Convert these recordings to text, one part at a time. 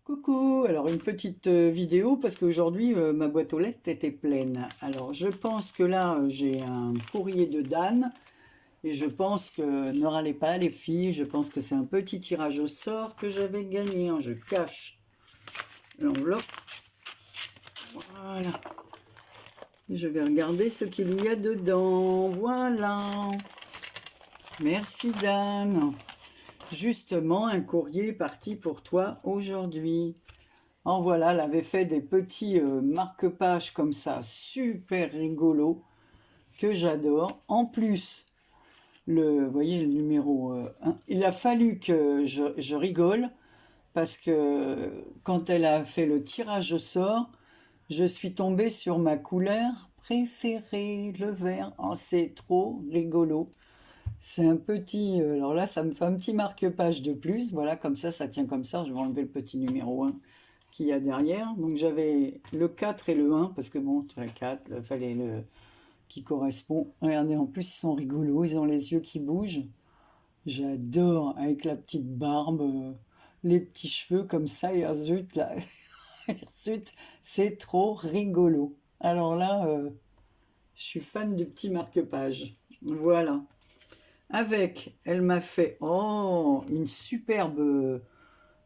Coucou, alors une petite vidéo parce qu'aujourd'hui ma boîte aux lettres était pleine. Alors je pense que là j'ai un courrier de Dan et je pense que, ne râlez pas les filles, je pense que c'est un petit tirage au sort que j'avais gagné. Je cache l'enveloppe, voilà. Et je vais regarder ce qu'il y a dedans, voilà. Merci Dan. Justement, un courrier parti pour toi aujourd'hui. En voilà, elle avait fait des petits marque-pages comme ça, super rigolo, que j'adore. En plus, vous voyez le numéro 1, il a fallu que je rigole, parce que quand elle a fait le tirage au sort, je suis tombée sur ma couleur préférée, le vert. Oh, c'est trop rigolo. C'est un petit... alors là, ça me fait un petit marque-page de plus. Voilà, comme ça tient comme ça. Je vais enlever le petit numéro 1 qu'il y a derrière. Donc j'avais le 4 et le 1, parce que bon, le 4, il fallait le... qui correspond. Regardez, en plus, ils sont rigolos. Ils ont les yeux qui bougent. J'adore, avec la petite barbe, les petits cheveux comme ça. Et zut, là... zut, c'est trop rigolo. Alors là, je suis fan du petit marque-page. Voilà. Avec, elle m'a fait une superbe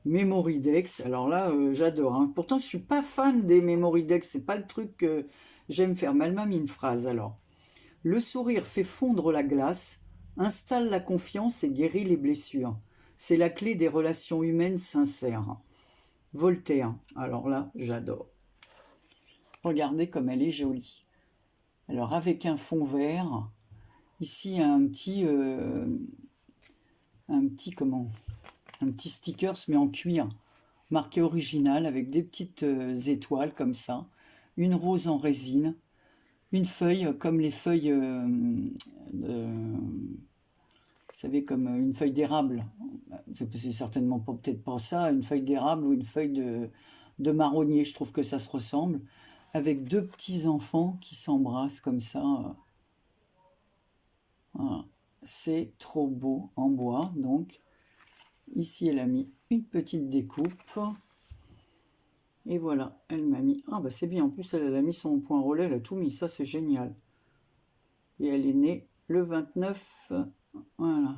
Memory Dex. Alors là, j'adore. Hein. Pourtant, je suis pas fan des Memory Dex. C'est pas le truc que j'aime faire. Mais elle m'a mis une phrase alors. Le sourire fait fondre la glace, installe la confiance et guérit les blessures. C'est la clé des relations humaines sincères. Voltaire. Alors là, j'adore. Regardez comme elle est jolie. Alors avec un fond vert. Ici, un petit comment, un petit stickers mais en cuir, marqué original avec des petites étoiles comme ça, une rose en résine, une feuille comme les feuilles, vous savez, comme une feuille d'érable. C'est certainement peut-être pas ça, une feuille d'érable ou une feuille de marronnier. Je trouve que ça se ressemble, avec deux petits enfants qui s'embrassent comme ça. Voilà. C'est trop beau en bois, donc. Ici, elle a mis une petite découpe. Et voilà, elle m'a mis... Ah bah c'est bien, en plus elle a mis son point relais, elle a tout mis, ça c'est génial. Et elle est née le 29, voilà.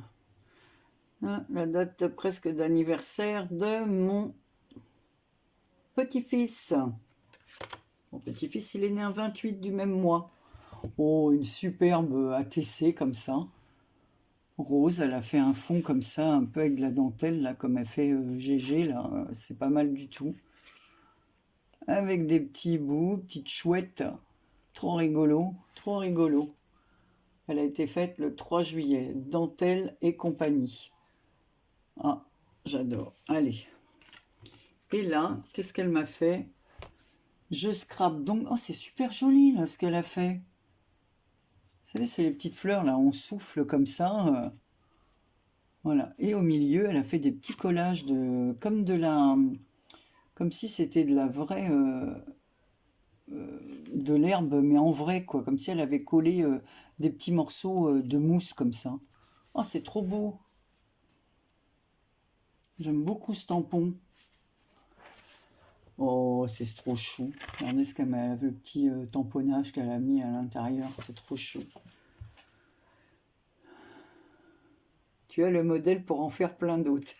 Ah, la date presque d'anniversaire de mon petit-fils. Mon petit-fils, il est né un 28 du même mois. Oh, une superbe ATC comme ça. Rose, elle a fait un fond comme ça, un peu avec de la dentelle, là, comme elle fait GG, là, c'est pas mal du tout. Avec des petits bouts, petites chouettes, trop rigolo, trop rigolo. Elle a été faite le 3 juillet, dentelle et compagnie. Ah, j'adore. Allez. Et là, qu'est-ce qu'elle m'a fait? Je scrape donc... Oh, c'est super joli, là, ce qu'elle a fait. Vous savez, c'est les petites fleurs, là, on souffle comme ça. Voilà. Et au milieu, elle a fait des petits collages comme si c'était de la vraie... de l'herbe, mais en vrai, quoi. Comme si elle avait collé des petits morceaux de mousse, comme ça. Oh, c'est trop beau. J'aime beaucoup ce tampon. Oh, c'est trop chou. Regardez ce qu'elle m'a, le petit tamponnage qu'elle a mis à l'intérieur. C'est trop chou. Tu as le modèle pour en faire plein d'autres.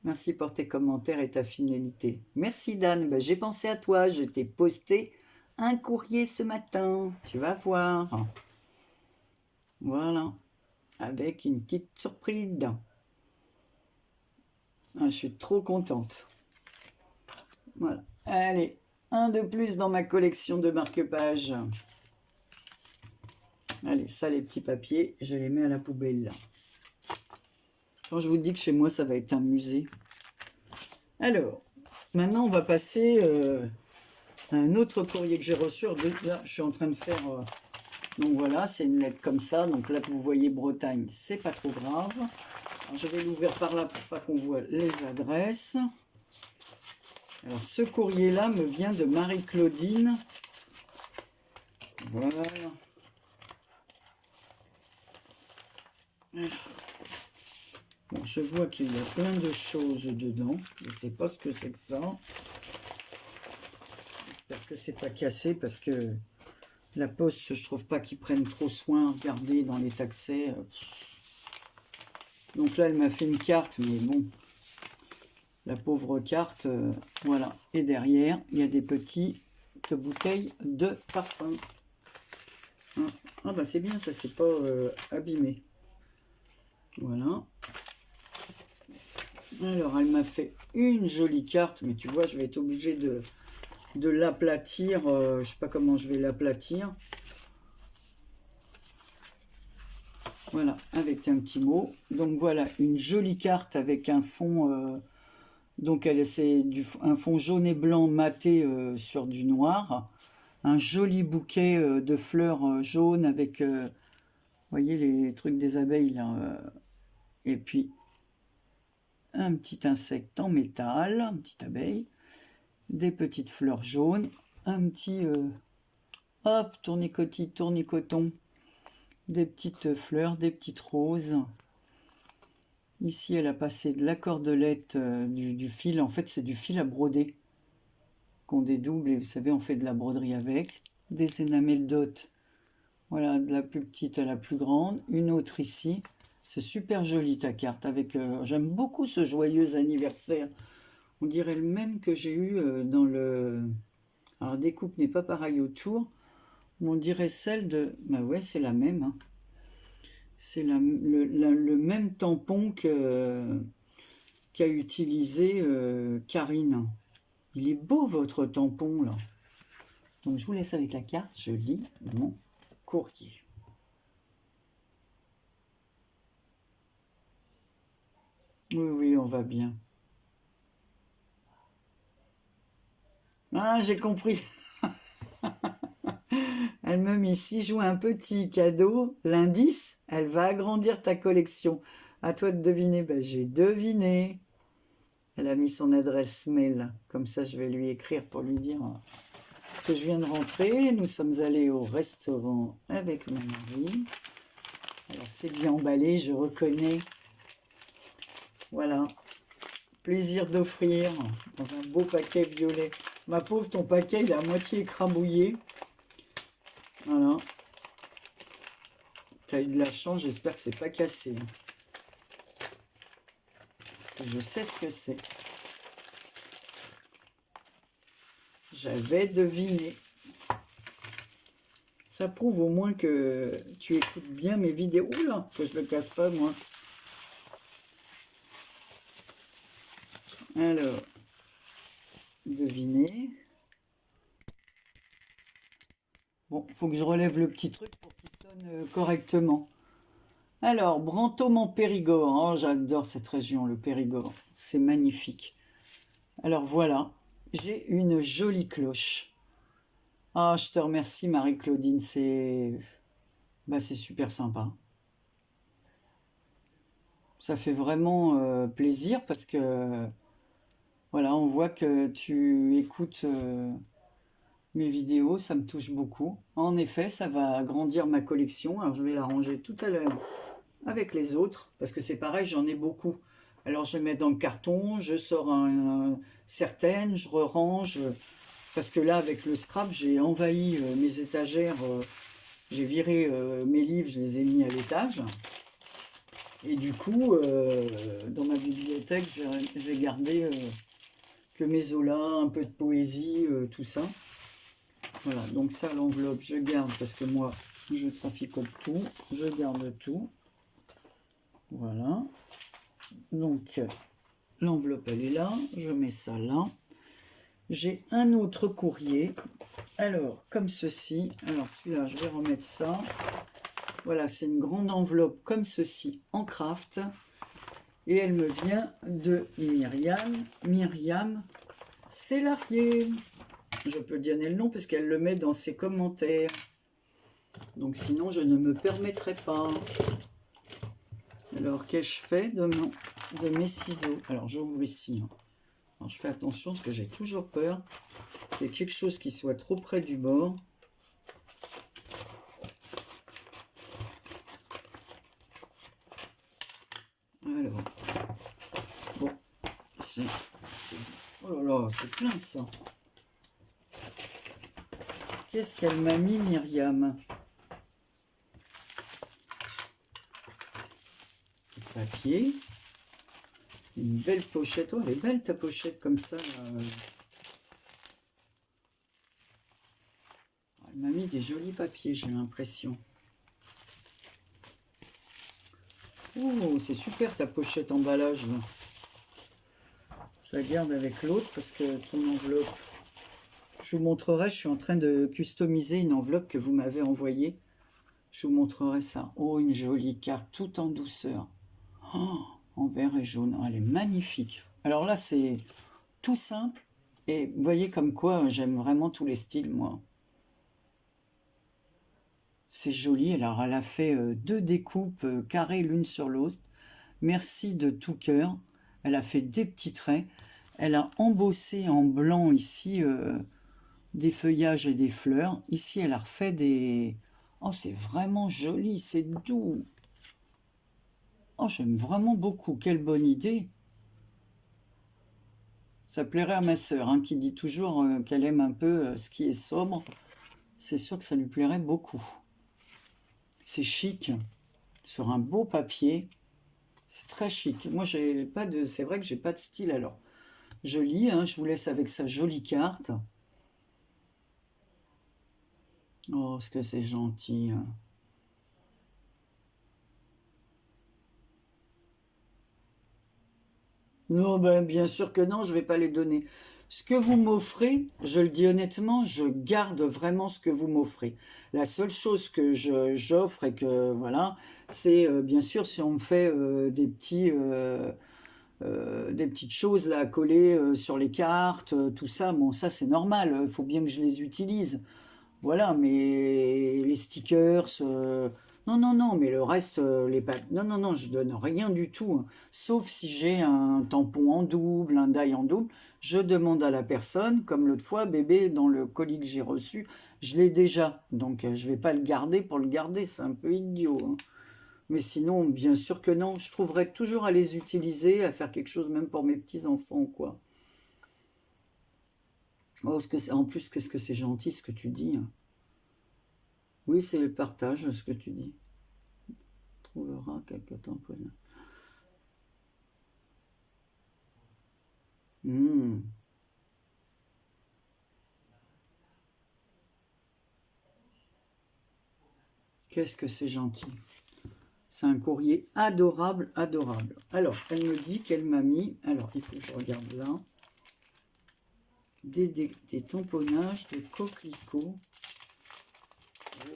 Merci pour tes commentaires et ta fidélité. Merci Dan, ben, j'ai pensé à toi, je t'ai posté un courrier ce matin, tu vas voir. Voilà, avec une petite surprise. Ah, je suis trop contente. Voilà, allez, un de plus dans ma collection de marque-pages. Allez, ça les petits papiers, je les mets à la poubelle. Quand je vous dis que chez moi ça va être un musée. Alors, maintenant on va passer à un autre courrier que j'ai reçu. Là, je suis en train de faire... donc voilà, c'est une lettre comme ça. Donc là, vous voyez Bretagne, c'est pas trop grave. Alors, je vais l'ouvrir par là pour pas qu'on voit les adresses. Alors, ce courrier-là me vient de Marie-Claudine. Voilà. Alors, bon, je vois qu'il y a plein de choses dedans. Je ne sais pas ce que c'est que ça. J'espère que c'est pas cassé parce que la poste, je trouve pas qu'ils prennent trop soin. Regardez dans les taxés. Donc là, elle m'a fait une carte, mais bon, la pauvre carte, voilà. Et derrière, il y a des petites bouteilles de parfum. Ah bah c'est bien, ça c'est pas abîmé. Voilà. Alors, elle m'a fait une jolie carte, mais tu vois, je vais être obligée de l'aplatir. Je sais pas comment je vais l'aplatir. Voilà, avec un petit mot. Donc voilà, une jolie carte avec un fond. Donc c'est un fond jaune et blanc maté sur du noir. Un joli bouquet de fleurs jaunes avec, vous voyez les trucs des abeilles là. Et puis un petit insecte en métal, une petite abeille. Des petites fleurs jaunes. Un petit, hop, tournicotis, tournicoton. Des petites fleurs, des petites roses. Ici, elle a passé de la cordelette, du fil. En fait, c'est du fil à broder qu'on dédouble. Et vous savez, on fait de la broderie avec. Des énamels dot. Voilà, de la plus petite à la plus grande. Une autre ici. C'est super joli ta carte. J'aime beaucoup ce joyeux anniversaire. On dirait le même que j'ai eu dans le... Alors, la découpe n'est pas pareille autour. On dirait celle de... Bah ouais, c'est la même. Hein. C'est le même tampon qu'a utilisé Karine. Il est beau votre tampon là. Donc je vous laisse avec la carte, je lis mon courrier. Oui, oui, on va bien. Ah, j'ai compris. Elle me met si je joue un petit cadeau, l'indice, elle va agrandir ta collection. À toi de deviner. Ben, j'ai deviné. Elle a mis son adresse mail. Comme ça, je vais lui écrire pour lui dire que je viens de rentrer. Nous sommes allés au restaurant avec mon mari. Alors, c'est bien emballé, je reconnais. Voilà. Plaisir d'offrir dans un beau paquet violet. Ma pauvre, ton paquet, il est à moitié écrabouillé. Voilà. Tu as eu de la chance, j'espère que c'est pas cassé. Parce que je sais ce que c'est. J'avais deviné. Ça prouve au moins que tu écoutes bien mes vidéos. Oula, que je ne le casse pas, moi. Alors, devinez. Bon, il faut que je relève le petit truc pour qu'il sonne correctement. Alors, Brantôme en Périgord. Oh, j'adore cette région, le Périgord. C'est magnifique. Alors voilà, j'ai une jolie cloche. Ah, je te remercie Marie-Claudine, c'est super sympa. Ça fait vraiment plaisir parce que voilà, on voit que tu écoutes mes vidéos, ça me touche beaucoup. En effet, ça va agrandir ma collection. Alors je vais la ranger tout à l'heure avec les autres parce que c'est pareil, j'en ai beaucoup. Alors je mets dans le carton, je sors certaines, je re-range. Parce que là, avec le scrap, j'ai envahi mes étagères. J'ai viré mes livres, je les ai mis à l'étage. Et du coup, dans ma bibliothèque, j'ai gardé que mes Zola, un peu de poésie, tout ça. Voilà, donc ça, l'enveloppe, je garde parce que moi, je traficote tout. Je garde tout. Voilà. Donc, l'enveloppe, elle est là. Je mets ça là. J'ai un autre courrier. Alors, comme ceci. Alors, celui-là, je vais remettre ça. Voilà, c'est une grande enveloppe comme ceci en craft. Et elle me vient de Myriam. Myriam Célarier. Je peux donner le nom parce qu'elle le met dans ses commentaires. Donc sinon, je ne me permettrai pas. Alors, qu'ai-je fait de mes ciseaux? Alors, j'ouvre ici. Alors, je fais attention parce que j'ai toujours peur qu'il y ait quelque chose qui soit trop près du bord. Oh là là, c'est plein ça. Qu'est-ce qu'elle m'a mis, Myriam? Papier. Une belle pochette. Oh, elle est belle ta pochette comme ça. Là. Elle m'a mis des jolis papiers, j'ai l'impression. Oh, c'est super ta pochette emballage là. Je la garde avec l'autre parce que ton enveloppe. Je vous montrerai, je suis en train de customiser une enveloppe que vous m'avez envoyée. Je vous montrerai ça. Oh, une jolie carte, tout en douceur. Oh, en vert et jaune. Oh, elle est magnifique. Alors là, c'est tout simple. Et vous voyez comme quoi j'aime vraiment tous les styles, moi. C'est joli. Alors, elle a fait deux découpes carrées l'une sur l'autre. Merci de tout cœur. Elle a fait des petits traits. Elle a embossé en blanc ici des feuillages et des fleurs. Ici, elle a refait des... Oh, c'est vraiment joli, c'est doux. Oh, j'aime vraiment beaucoup. Quelle bonne idée. Ça plairait à ma sœur, hein, qui dit toujours qu'elle aime un peu ce qui est sobre. C'est sûr que ça lui plairait beaucoup. C'est chic, sur un beau papier. C'est très chic. Moi, j'ai pas de... c'est vrai que j'ai pas de style alors. Je lis, hein, je vous laisse avec sa jolie carte. Oh, ce que c'est gentil. Hein. Non, ben, bien sûr que non, je vais pas les donner. Ce que vous m'offrez, je le dis honnêtement, je garde vraiment ce que vous m'offrez. La seule chose que j'offre et que voilà, c'est bien sûr si on me fait des petites choses là à coller sur les cartes, tout ça, bon ça c'est normal, il faut bien que je les utilise. Voilà, mais les stickers, non, non, non, mais le reste, non, non, non, je donne rien du tout. Hein. Sauf si j'ai un tampon en double, un die en double, je demande à la personne, comme l'autre fois, bébé, dans le colis que j'ai reçu, je l'ai déjà. Donc, je vais pas le garder pour le garder, c'est un peu idiot. Hein. Mais sinon, bien sûr que non, je trouverais toujours à les utiliser, à faire quelque chose même pour mes petits-enfants, quoi. Oh, en plus, qu'est-ce que c'est gentil ce que tu dis. Hein. Oui, c'est le partage, ce que tu dis. Trouvera quelque tamponnage. Qu'est-ce que c'est gentil. C'est un courrier adorable, adorable. Alors, elle me dit qu'elle m'a mis... Alors, il faut que je regarde là. Des tamponnages de coquelicots.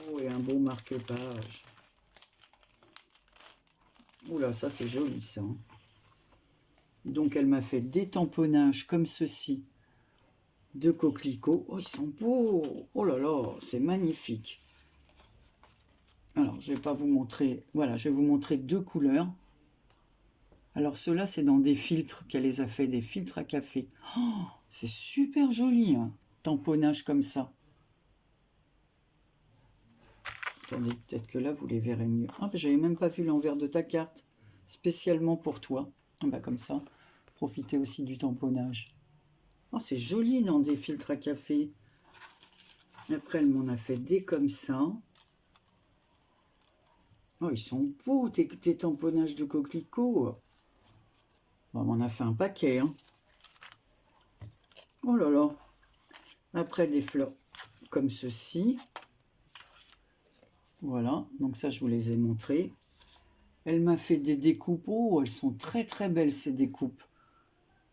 Oh, et un beau marque-page. Oula, ça c'est joli ça. Donc, elle m'a fait des tamponnages comme ceci de coquelicots. Oh, ils sont beaux. Oh là là, c'est magnifique. Alors, je vais pas vous montrer. Voilà, je vais vous montrer deux couleurs. Alors, ceux-là, c'est dans des filtres qu'elle les a fait, des filtres à café. Oh, c'est super joli, hein, tamponnage comme ça. Attendez, peut-être que là, vous les verrez mieux. Ah, ben, j'avais même pas vu l'envers de ta carte, spécialement pour toi. Ah, ben, comme ça, profitez aussi du tamponnage. Oh, c'est joli dans des filtres à café. Après, elle m'en a fait des comme ça. Oh, ils sont beaux, tes tamponnages de coquelicots. Bon, on m'en a fait un paquet, hein. Oh là là. Après, des fleurs comme ceci. Voilà, donc ça, je vous les ai montrés. Elle m'a fait des découpes. Oh, elles sont très très belles, ces découpes.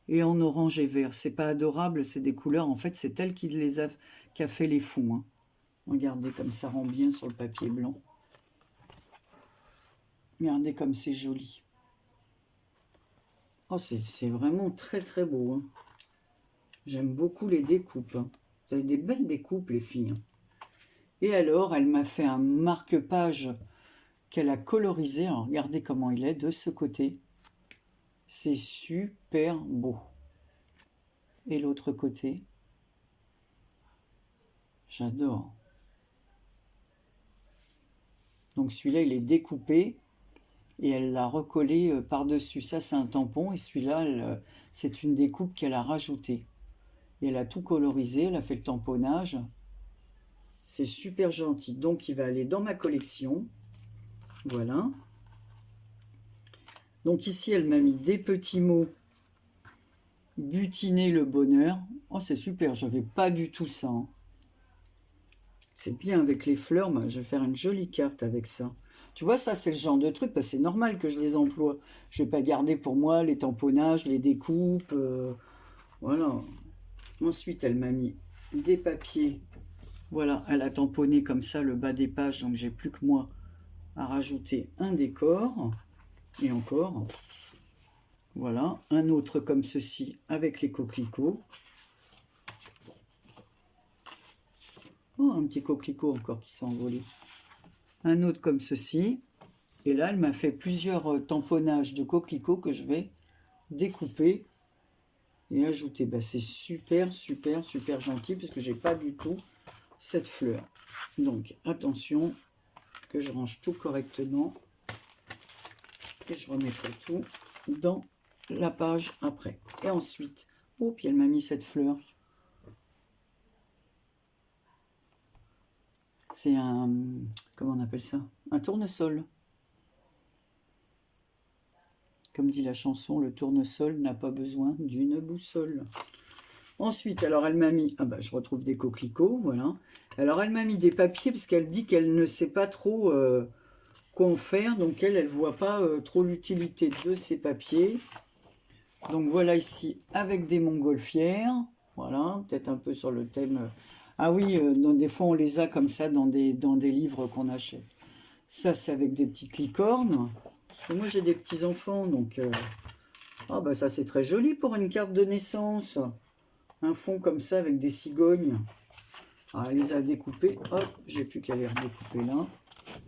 Et en orange et vert. C'est pas adorable, c'est des couleurs. En fait, c'est elle qui a fait les fonds. Hein. Regardez comme ça rend bien sur le papier blanc. Regardez comme c'est joli. Oh, c'est vraiment très très beau. Hein. J'aime beaucoup les découpes. Hein. Vous avez des belles découpes, les filles. Hein. Et alors, elle m'a fait un marque-page qu'elle a colorisé. Alors, regardez comment il est de ce côté. C'est super beau. Et l'autre côté, j'adore. Donc celui-là, il est découpé. et elle l'a recollé par-dessus. Ça, c'est un tampon, et celui-là, c'est une découpe qu'elle a rajoutée. Et elle a tout colorisé, elle a fait le tamponnage. C'est super gentil. Donc, il va aller dans ma collection. Voilà. Donc ici, elle m'a mis des petits mots. Butiner le bonheur. Oh, c'est super, j'avais pas du tout ça. Hein. C'est bien avec les fleurs, je vais faire une jolie carte avec ça. Tu vois, ça, c'est le genre de truc, parce que c'est normal que je les emploie. Je vais pas garder pour moi les tamponnages, les découpes. Voilà. Ensuite, elle m'a mis des papiers. Voilà, elle a tamponné comme ça le bas des pages, donc j'ai plus que moi à rajouter un décor. Et encore. Voilà, un autre comme ceci avec les coquelicots. Oh, un petit coquelicot encore qui s'est envolé. Un autre comme ceci. Et là, elle m'a fait plusieurs tamponnages de coquelicots que je vais découper et ajouter. Ben, c'est super, super, super gentil puisque j'ai pas du tout cette fleur. Donc, attention que je range tout correctement. Et je remettrai tout dans la page après. Et ensuite, oh, puis elle m'a mis cette fleur. C'est un, comment on appelle ça? Un tournesol. Comme dit la chanson, le tournesol n'a pas besoin d'une boussole. Ensuite, alors elle m'a mis, ah bah je retrouve des coquelicots, voilà. Alors elle m'a mis des papiers parce qu'elle dit qu'elle ne sait pas trop quoi en faire, donc elle voit pas trop l'utilité de ces papiers. Donc voilà ici avec des montgolfières, voilà, peut-être un peu sur le thème. Ah oui, des fois on les a comme ça dans des livres qu'on achète. Ça c'est avec des petites licornes. Et moi j'ai des petits enfants, donc ah bah ça c'est très joli pour une carte de naissance. Un fond comme ça avec des cigognes. Ah, elle les a découpées. Hop, j'ai plus qu'à les redécouper là.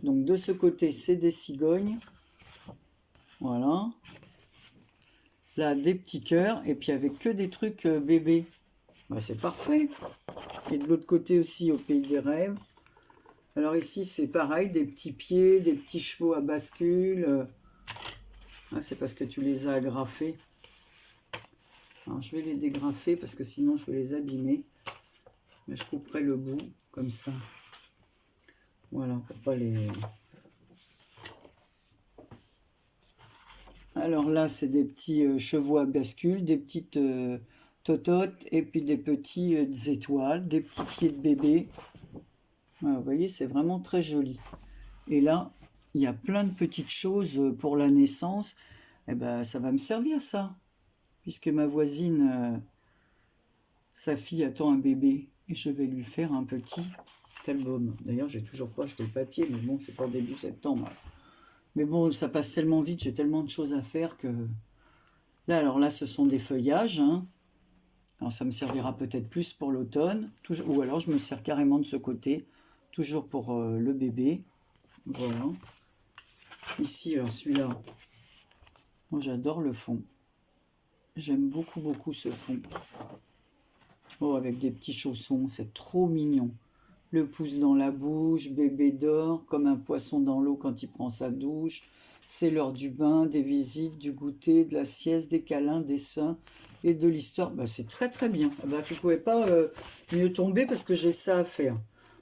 Donc de ce côté c'est des cigognes. Voilà. Là des petits cœurs et puis avec que des trucs bébés. Bah, c'est parfait. Et de l'autre côté aussi au pays des rêves. Alors ici c'est pareil, des petits pieds, des petits chevaux à bascule. Ah, c'est parce que tu les as agrafés. Alors je vais les dégrafer parce que sinon je vais les abîmer. Mais je couperai le bout comme ça. Voilà, pour pas les... Alors là, c'est des petits chevaux à bascule, des petites tototes et puis des petites étoiles, des petits pieds de bébé. Voilà, vous voyez, c'est vraiment très joli. Et là, il y a plein de petites choses pour la naissance. Eh ben, ça va me servir ça, puisque ma voisine, sa fille attend un bébé et je vais lui faire un petit album. D'ailleurs, j'ai toujours pas acheté le papier, mais bon, c'est pas début septembre. Mais bon, ça passe tellement vite, j'ai tellement de choses à faire que... Là, alors là, ce sont des feuillages. Hein. Alors, ça me servira peut-être plus pour l'automne. Ou alors, je me sers carrément de ce côté. Toujours pour le bébé. Voilà. Ici, alors celui-là, moi, j'adore le fond. J'aime beaucoup, beaucoup ce fond. Oh, avec des petits chaussons, c'est trop mignon. Le pouce dans la bouche, bébé dort, comme un poisson dans l'eau quand il prend sa douche. C'est l'heure du bain, des visites, du goûter, de la sieste, des câlins, des seins et de l'histoire. Bah, c'est très très bien. Bah, tu ne pouvais pas mieux tomber parce que j'ai ça à faire.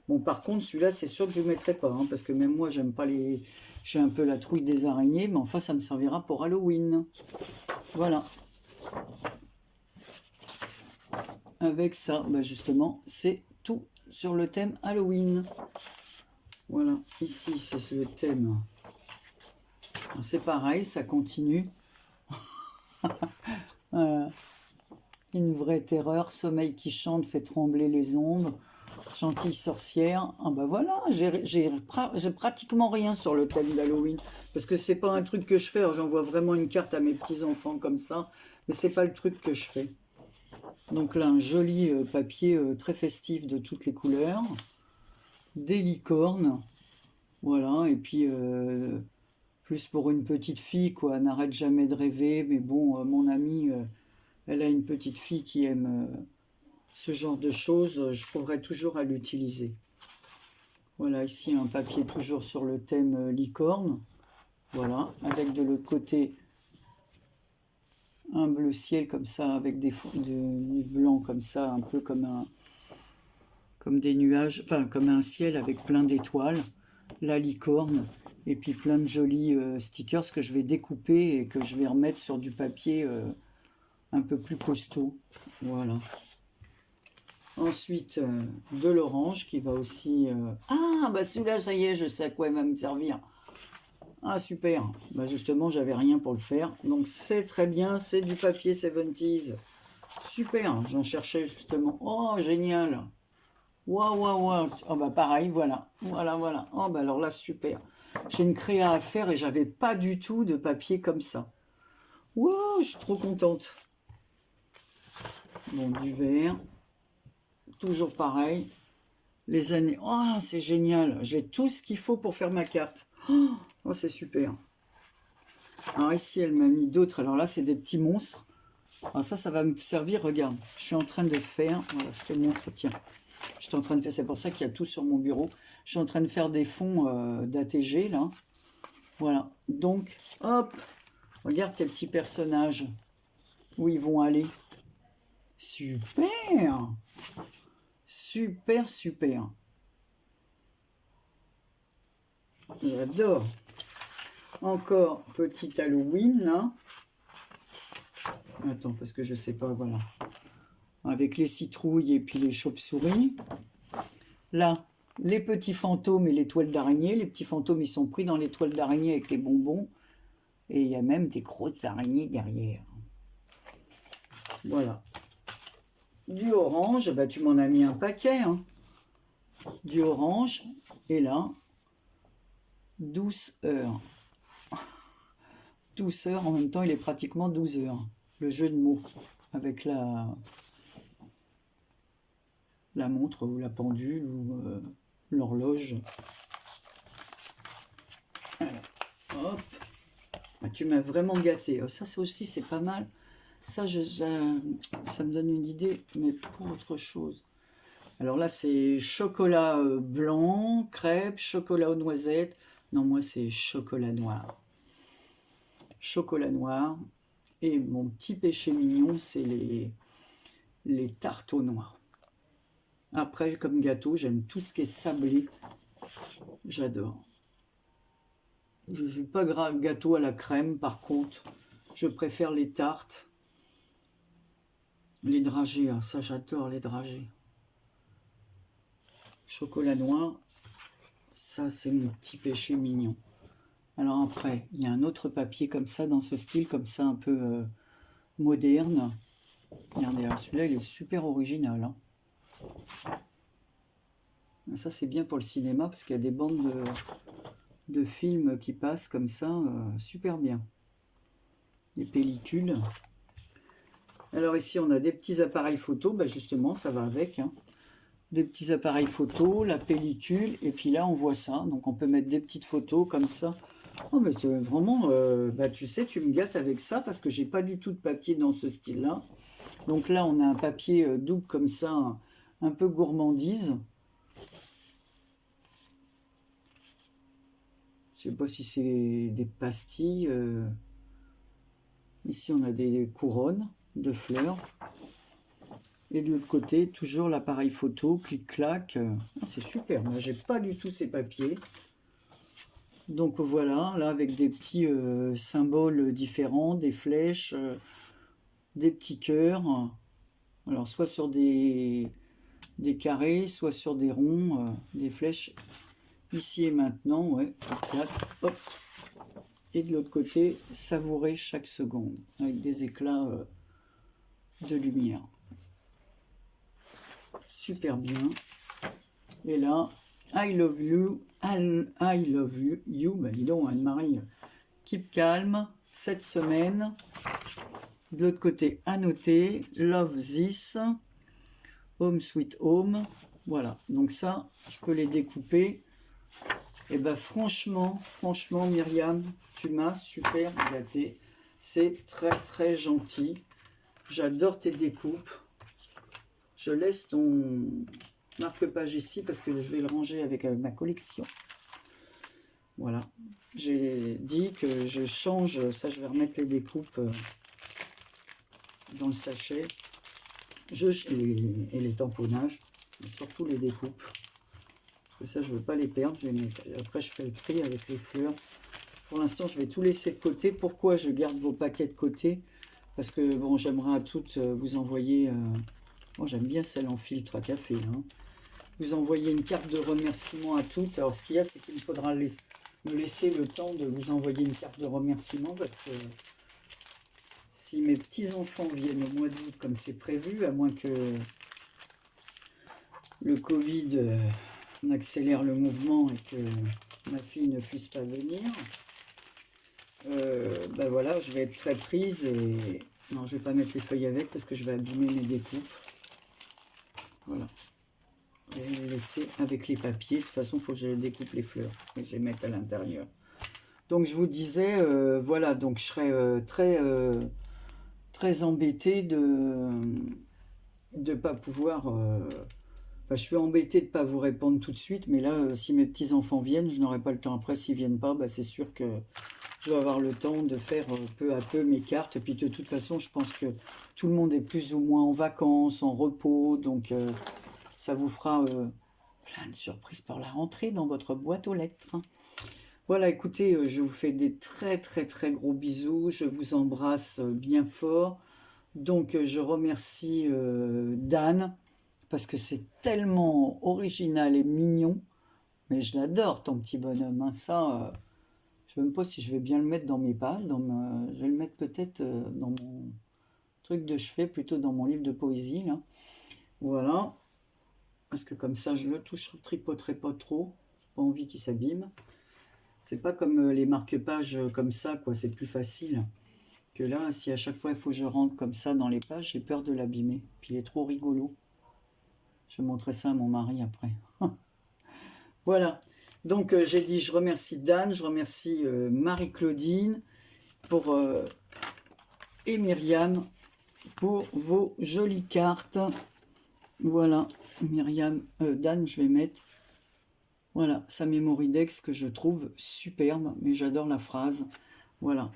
Bon, par contre, celui-là, c'est sûr que je ne le mettrai pas. Hein, parce que même moi, j'aime pas les... J'ai un peu la trouille des araignées. Mais enfin, ça me servira pour Halloween. Voilà. Avec ça, bah, justement, c'est tout sur le thème Halloween. Voilà, ici c'est le thème. C'est pareil, ça continue. Une vraie terreur, sommeil qui chante, fait trembler les ombres. Gentille sorcière. Ah bah voilà, j'ai pratiquement rien sur le thème d'Halloween. Parce que c'est pas un truc que je fais. Alors j'envoie vraiment une carte à mes petits-enfants comme ça. Mais c'est pas le truc que je fais. Donc là, un joli papier très festif de toutes les couleurs. Des licornes. Voilà, et puis plus pour une petite fille, quoi. N'arrête jamais de rêver. Mais bon, mon amie, elle a une petite fille qui aime ce genre de choses. Je trouverai toujours à l'utiliser. Voilà, ici un papier toujours sur le thème licorne. Voilà, avec de l'autre côté un bleu ciel comme ça, avec du blanc comme ça, un peu comme des nuages, enfin comme un ciel avec plein d'étoiles, la licorne, et puis plein de jolis stickers que je vais découper et que je vais remettre sur du papier un peu plus costaud. Voilà. Ensuite, de l'orange qui va aussi... Ah, bah celui-là, ça y est, je sais à quoi il va me servir. Ah, super. Bah justement, j'avais rien pour le faire. Donc, c'est très bien, c'est du papier 70s. Super, j'en cherchais justement. Oh, génial. Waouh, waouh, waouh. Oh, bah pareil, voilà. Voilà, voilà. Oh, bah alors là, super. J'ai une créa à faire et j'avais pas du tout de papier comme ça. Wow, je suis trop contente. Bon, du vert. Toujours pareil. Les années. Oh, c'est génial. J'ai tout ce qu'il faut pour faire ma carte. Oh, c'est super. Alors ici, elle m'a mis d'autres. Alors là, c'est des petits monstres. Alors ça va me servir. Regarde, je suis en train de faire. Voilà, je te montre. Tiens, je suis en train de faire. C'est pour ça qu'il y a tout sur mon bureau. Je suis en train de faire des fonds d'ATG là. Voilà. Donc, hop. Regarde tes petits personnages. Où ils vont aller. Super. Super, super. J'adore. Encore petit Halloween là. Attends, parce que je sais pas, voilà. Avec les citrouilles et puis les chauves-souris. Là, les petits fantômes et les toiles d'araignée. Les petits fantômes, ils sont pris dans les toiles d'araignée avec les bonbons. Et il y a même des grosses araignées derrière. Voilà. Du orange, bah tu m'en as mis un paquet. Hein. Du orange. Et là, 12 heures. 12 heures, en même temps, il est pratiquement 12 heures. Le jeu de mots avec la montre ou la pendule ou l'horloge. Hop. Ah, tu m'as vraiment gâté. Oh, ça aussi, c'est pas mal. Ça, ça me donne une idée, mais pour autre chose. Alors là, c'est chocolat blanc, crêpes, chocolat aux noisettes. Non, moi, c'est chocolat noir. Chocolat noir. Et mon petit péché mignon, c'est les tartes aux noix. Après, comme gâteau, j'aime tout ce qui est sablé. J'adore. Je ne suis pas gâteau à la crème, par contre. Je préfère les tartes. Les dragées, hein, ça j'adore les dragées. Chocolat noir, ça c'est mon petit péché mignon. Alors après, il y a un autre papier comme ça, dans ce style, comme ça, un peu moderne. Regardez, alors celui-là, il est super original. Hein. Ça, c'est bien pour le cinéma, parce qu'il y a des bandes de films qui passent comme ça, super bien. Des pellicules. Alors ici, on a des petits appareils photo, bah justement, ça va avec. Hein. Des petits appareils photo, la pellicule, et puis là, on voit ça. Donc, on peut mettre des petites photos comme ça. Oh, mais vraiment, bah, tu sais, tu me gâtes avec ça, parce que j'ai pas du tout de papier dans ce style-là. Donc là, on a un papier double comme ça, un peu gourmandise. Je sais pas si c'est des pastilles. Ici, on a des couronnes de fleurs. Et de l'autre côté, toujours l'appareil photo, clic-clac. C'est super, moi j'ai pas du tout ces papiers. Donc voilà, là avec des petits symboles différents, des flèches, des petits cœurs. Alors soit sur des carrés, soit sur des ronds, des flèches. Ici et maintenant, ouais, hop. Et de l'autre côté, savourer chaque seconde, avec des éclats de lumière. Super bien. Et là, I love you, I love you, bah dis donc Anne-Marie, keep calm, cette semaine. De l'autre côté, à noter, love this, home sweet home. Voilà, donc ça, je peux les découper. Et ben franchement, Myriam, tu m'as super gâté. C'est très très gentil. J'adore tes découpes. Je laisse ton marque-page ici parce que je vais le ranger avec ma collection. Voilà. J'ai dit que je change, ça je vais remettre les découpes dans le sachet. Et les tamponnages, mais surtout les découpes. Parce que ça, je ne veux pas les perdre. Après, je fais le tri avec les fleurs. Pour l'instant, je vais tout laisser de côté. Pourquoi je garde vos paquets de côté? Parce que, bon, j'aimerais à toutes vous envoyer... moi, j'aime bien celle en filtre à café. Hein. Vous envoyer une carte de remerciement à toutes. Alors, ce qu'il y a, c'est qu'il me faudra me laisser le temps de vous envoyer une carte de remerciement. Parce que si mes petits-enfants viennent au mois d'août comme c'est prévu, à moins que le Covid accélère le mouvement et que ma fille ne puisse pas venir, ben voilà, je vais être très prise et... Non, je vais pas mettre les feuilles avec parce que je vais abîmer mes découpes. Voilà. Je vais les laisser avec les papiers. De toute façon, il faut que je découpe les fleurs et je les mette à l'intérieur. Donc, je vous disais, voilà, donc je serais très embêtée de ne pas pouvoir... Enfin, je suis embêtée de ne pas vous répondre tout de suite, mais là, si mes petits-enfants viennent, je n'aurai pas le temps. Après, s'ils ne viennent pas, bah, c'est sûr que je vais avoir le temps de faire peu à peu mes cartes. Et puis, de toute façon, je pense que tout le monde est plus ou moins en vacances, en repos. Donc, ça vous fera plein de surprises pour la rentrée dans votre boîte aux lettres. Hein. Voilà, écoutez, je vous fais des très, très, très gros bisous. Je vous embrasse bien fort. Donc, je remercie Dan parce que c'est tellement original et mignon. Mais je l'adore, ton petit bonhomme. Hein. Ça, je ne sais même pas si je vais bien le mettre dans mes pages. Je vais le mettre peut-être dans mon truc de chevet, plutôt dans mon livre de poésie. Là. Voilà. Parce que comme ça, je le touche, je ne tripoterai pas trop. J'ai pas envie qu'il s'abîme. C'est pas comme les marque-pages comme ça, quoi. C'est plus facile que là. Si à chaque fois, il faut que je rentre comme ça dans les pages, j'ai peur de l'abîmer. Puis il est trop rigolo. Je montrerai ça à mon mari après. Voilà. Donc j'ai dit, je remercie Dan, je remercie Marie-Claudine et Myriam pour vos jolies cartes. Voilà, Myriam, Dan, je vais mettre. Voilà, sa Mémoridex que je trouve superbe, mais j'adore la phrase. Voilà.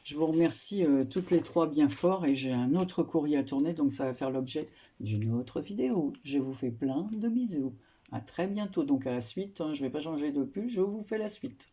Je vous remercie toutes les trois bien fort et j'ai un autre courrier à tourner, donc ça va faire l'objet d'une autre vidéo. Je vous fais plein de bisous. À très bientôt, donc à la suite. Hein, je ne vais pas changer de pull, je vous fais la suite.